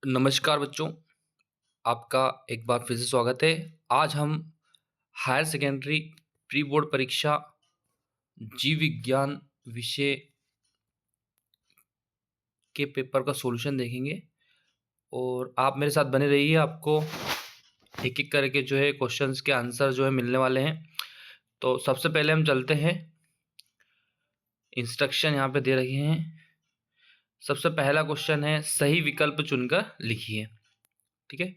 नमस्कार बच्चों, आपका एक बार फिर से स्वागत है। आज हम हायर सेकेंडरी प्री बोर्ड परीक्षा जीव विज्ञान विषय के पेपर का सॉल्यूशन देखेंगे और आप मेरे साथ बने रहिए। आपको एक एक करके जो है क्वेश्चंस के आंसर जो है मिलने वाले हैं। तो सबसे पहले हम चलते हैं, इंस्ट्रक्शन यहाँ पे दे रखे हैं। सबसे पहला क्वेश्चन है, सही विकल्प चुनकर लिखिए। ठीक है,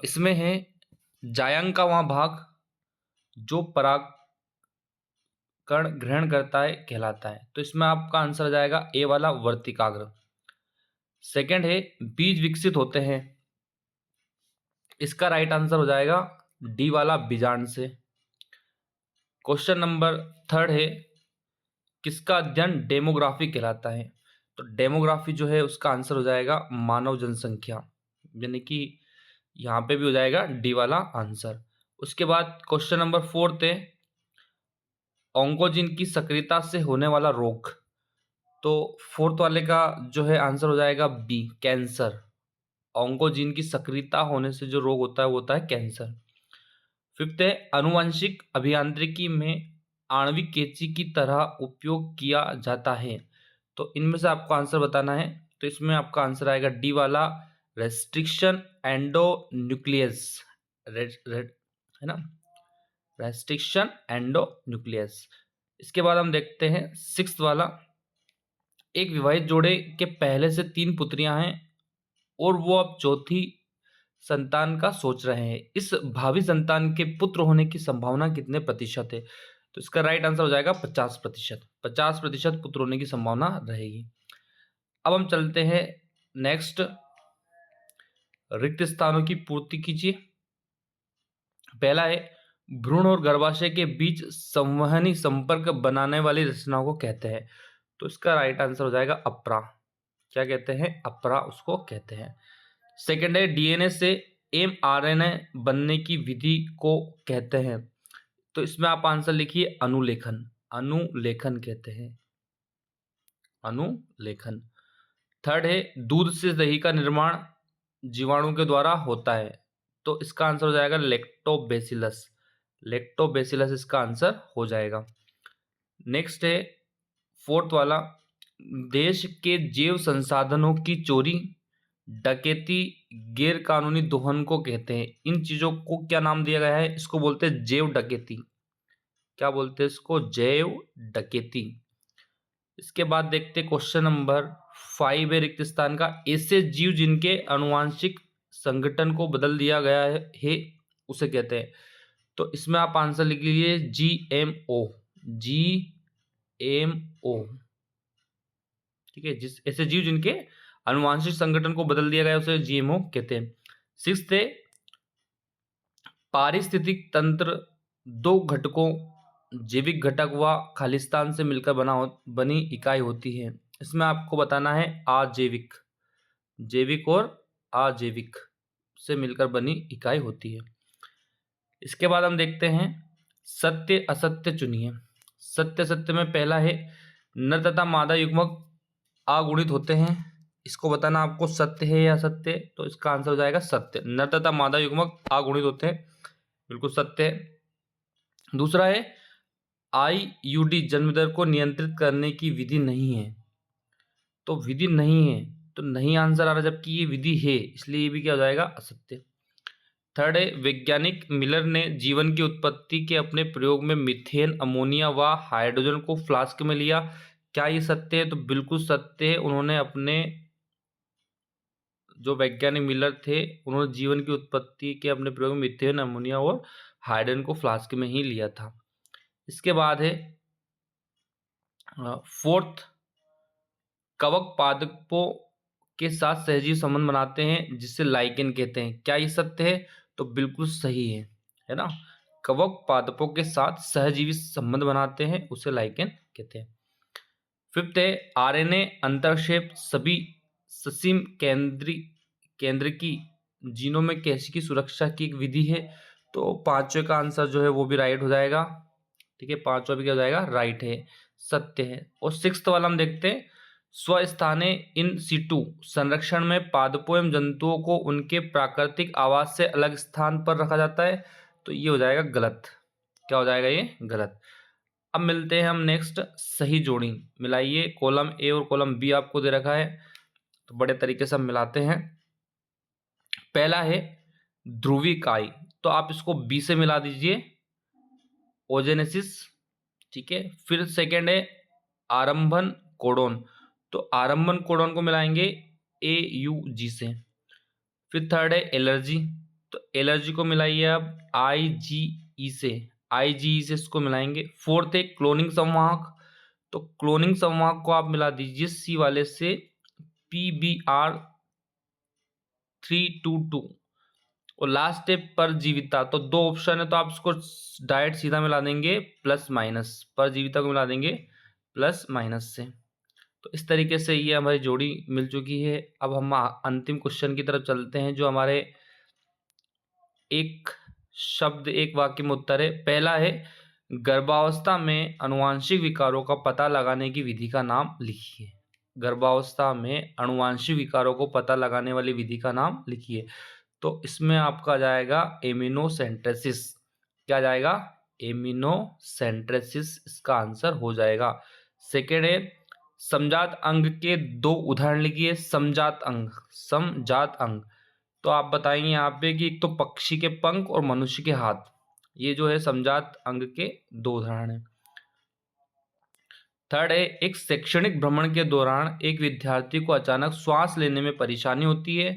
इसमें है जायंग का वहाँ भाग जो पराग कण ग्रहण करता है कहलाता है। तो इसमें आपका आंसर आ जाएगा ए वाला वर्तिकाग्र। सेकंड है बीज विकसित होते हैं, इसका राइट आंसर हो जाएगा डी वाला बीजांड से। क्वेश्चन नंबर थर्ड है, किसका अध्ययन डेमोग्राफी कहलाता है। तो डेमोग्राफी जो है उसका आंसर हो जाएगा मानव जनसंख्या, यानी कि यहाँ पे भी हो जाएगा डी वाला आंसर। उसके बाद क्वेश्चन नंबर फोर्थ है, ऑन्कोजिन की सक्रियता से होने वाला रोग। तो फोर्थ वाले का जो है आंसर हो जाएगा बी, कैंसर। ऑन्कोजीन की सक्रियता होने से जो रोग होता है वो होता है कैंसर। फिफ्थ है, अनुवांशिक अभियांत्रिकी में आणविक कैंची की तरह उपयोग किया जाता है। तो इनमें से आपको आंसर बताना है। तो इसमें आपका आंसर आएगा डी वाला रेस्ट्रिक्शन एंडोन्यूक्लियस। रेड है ना, रेस्ट्रिक्शन एंडोन्यूक्लियस। इसके बाद हम देखते हैं सिक्स्थ वाला, एक विवाहित जोड़े के पहले से 3 पुत्रियां हैं और वो अब चौथी संतान का सोच रहे हैं। इस भावी संतान के पुत्र होने की संभावना कितने प्रतिशत है। तो इसका राइट आंसर हो जाएगा 50%। 50% पुत्र होने की संभावना रहेगी। अब हम चलते हैं नेक्स्ट, रिक्त स्थानों की पूर्ति कीजिए। पहला है, भ्रूण और गर्भाशय के बीच संवहनी संपर्क बनाने वाली रचनाओं को कहते हैं। तो इसका राइट आंसर हो जाएगा अपरा। क्या कहते हैं? अपरा उसको कहते हैं। सेकेंड है, डीएनए से एमआरएनए बनने की विधि को कहते हैं। तो इसमें आप आंसर लिखिए अनुलेखन। अनुलेखन कहते हैं, अनुलेखन। थर्ड है, दूध से दही का निर्माण जीवाणु के द्वारा होता है। तो इसका आंसर हो जाएगा लेक्टोबैसिलस। लेक्टोबैसिलस इसका आंसर हो जाएगा। नेक्स्ट है फोर्थ वाला, देश के जैव संसाधनों की चोरी, डकैती, गैर कानूनी दोहन को कहते हैं। इन चीजों को क्या नाम दिया गया है? इसको बोलते हैं जैव डकैती। क्या बोलते हैं इसको? जैव डकैती। इसके बाद देखते हैं क्वेश्चन नंबर 5 है रिक्त स्थान का, ऐसे जीव जिनके आनुवांशिक संगठन को बदल दिया गया है उसे कहते हैं। तो इसमें आप आंसर लिख लीजिए जीएमओ। जीएमओ, ठीक है। जिस ऐसे जीव जिनके आनुवांशिक संगठन को बदल दिया गया उसे जीएमओ कहते हैं। सिक्स्थ है, पारिस्थितिक तंत्र दो घटकों जैविक घटक व खालिस्तान से मिलकर बनी इकाई होती है। इसमें आपको बताना है अजैविक। जैविक और अजैविक से मिलकर बनी इकाई होती है। इसके बाद हम देखते हैं सत्य असत्य चुनिए। सत्य सत्य में पहला है, नर तथा मादा युग्मक अगुणित होते हैं। इसको बताना आपको सत्य है या सत्य। तो इसका आंसर हो जाएगा सत्य। नर तथा मादा युग्मक अगुणित होते हैं, बिल्कुल सत्य है। दूसरा है, आईयूडी जन्मदर को नियंत्रित करने की विधि नहीं है। तो विधि नहीं है तो नहीं आंसर आ रहा, जबकि ये विधि है, इसलिए ये भी क्या हो जाएगा? असत्य। थर्ड है, वैज्ञानिक मिलर ने जीवन की उत्पत्ति के अपने प्रयोग में मीथेन, अमोनिया व हाइड्रोजन को फ्लास्क में लिया। क्या ये सत्य है? तो बिल्कुल सत्य है। उन्होंने अपने जो वैज्ञानिक मिलर थे उन्होंने जीवन की उत्पत्ति के अपने प्रयोग में मीथेन, अमोनिया और हाइड्रोजन को फ्लास्क में ही लिया था। इसके बाद है फोर्थ, कवक पादपों के साथ सहजीव संबंध बनाते हैं जिससे लाइकेन कहते हैं। क्या ये सत्य है? तो बिल्कुल सही है ना। कवक पादपों के साथ सहजीवी संबंध बनाते हैं उसे लाइकेन कहते हैं। फिफ्थ है, आरएनए अंतरक्षेप सभी ससीम केंद्र की जीनों में कैसे की सुरक्षा की एक विधि है। तो पांचवे का आंसर जो है वो भी राइट हो जाएगा। ठीक है, पांचवा भी क्या हो जाएगा? राइट है, सत्य है। और सिक्स्थ वाला हम देखते हैं, स्वस्थाने इन सिटू संरक्षण में पादपों एवं जंतुओं को उनके प्राकृतिक आवास से अलग स्थान पर रखा जाता है। तो ये हो जाएगा गलत। क्या हो जाएगा ये? गलत। अब मिलते हैं हम नेक्स्ट सही जोड़ी। मिलाइए, कॉलम ए और कॉलम बी आपको दे रखा है, तो बड़े तरीके से हम मिलाते हैं। पहला है ध्रुविकाई, तो आप इसको बी से मिला दीजिए, ओजेनेसिस। ठीक है। फिर सेकेंड है आरंभन कोडोन, तो आरंभन कोडोन को मिलाएंगे ए यू जी से। फिर थर्ड है एलर्जी, तो एलर्जी को मिलाइए आप आई जी ई से, आई जी ई से इसको मिलाएंगे। फोर्थ है क्लोनिंग संवाहक, तो क्लोनिंग संवाहक को आप मिला दीजिए सी वाले से PBr 322। और लास्ट है परजीविता, तो दो ऑप्शन है, तो आप इसको डायरेक्ट सीधा मिला देंगे प्लस माइनस, परजीविता को मिला देंगे प्लस माइनस से। तो इस तरीके से ये हमारी जोड़ी मिल चुकी है। अब हम अंतिम क्वेश्चन की तरफ चलते हैं, जो हमारे एक शब्द एक वाक्य में उत्तर है। पहला है गर्भावस्था में अनुवांशिक विकारों का पता लगाने की विधि का नाम लिखिए। गर्भावस्था में अनुवांशिक विकारों को पता लगाने वाली विधि का नाम लिखिए। तो इसमें आपका जाएगा एमिनोसेंट्रेसिस। क्या जाएगा? एमिनोसेंट्रेसिस इसका आंसर हो जाएगा। सेकेंड है समजात अंग के दो उदाहरण लिखिए। समजात अंग, समजात अंग, तो आप बताएंगे यहाँ पे कि एक तो पक्षी के पंख और मनुष्य के हाथ, ये जो है समजात अंग के दो उदाहरण है। थर्ड है एक शैक्षणिक भ्रमण के दौरान एक विद्यार्थी को अचानक श्वास लेने में परेशानी होती है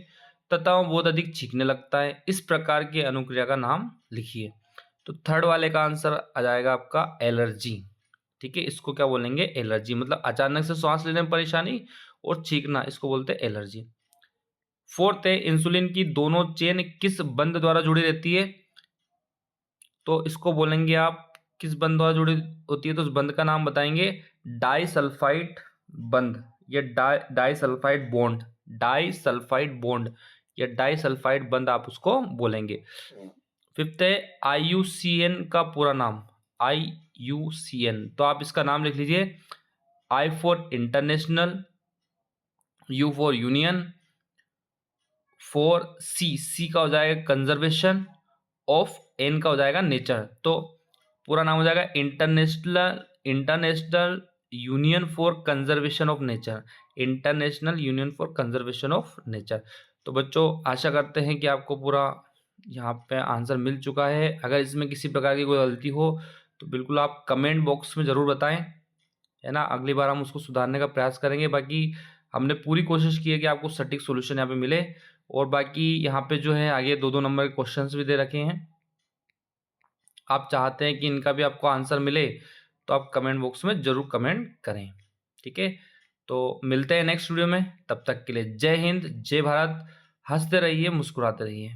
तथा वो बहुत अधिक छींकने लगता है। इस प्रकार की अनुक्रिया का नाम लिखिए। तो थर्ड वाले का आंसर आ जाएगा आपका एलर्जी। ठीक है, इसको क्या बोलेंगे? एलर्जी, मतलब अचानक से श्वास लेने में परेशानी और छींकना, इसको बोलते हैं एलर्जी। फोर्थ है इंसुलिन की दोनों चेन किस बंध द्वारा जुड़ी रहती है, तो इसको बोलेंगे आप किस बंध द्वारा जुड़ी होती है, तो उस बंध का नाम बताएंगे डाइसल्फाइड बंध, या डाइसल्फाइड बॉन्ड, डाइसल्फाइड बॉन्ड या डाइसल्फाइड बंध आप उसको बोलेंगे। फिफ्थ है IUCN का पूरा नाम, IUCN, तो आप इसका नाम लिख लीजिए I for international, U for union, for C का हो जाएगा कंजर्वेशन, ऑफ N का हो जाएगा नेचर। तो पूरा नाम हो जाएगा international union for conservation of nature, international union for conservation of nature. तो बच्चों आशा करते हैं कि आपको पूरा यहाँ पे आंसर मिल चुका है। अगर इसमें किसी प्रकार की कोई गलती हो तो बिल्कुल आप कमेंट बॉक्स में ज़रूर बताएं, है ना। अगली बार हम उसको सुधारने का प्रयास करेंगे। बाकी हमने पूरी कोशिश की है कि आपको सटीक सॉल्यूशन यहाँ पे मिले। और बाकी यहाँ पे जो है आगे 2-2 नंबर के क्वेश्चंस भी दे रखे हैं। आप चाहते हैं कि इनका भी आपको आंसर मिले तो आप कमेंट बॉक्स में ज़रूर कमेंट करें। ठीक है, तो मिलते हैं नेक्स्ट वीडियो में। तब तक के लिए जय हिंद, जय भारत। हंसते रहिए, मुस्कुराते रहिए।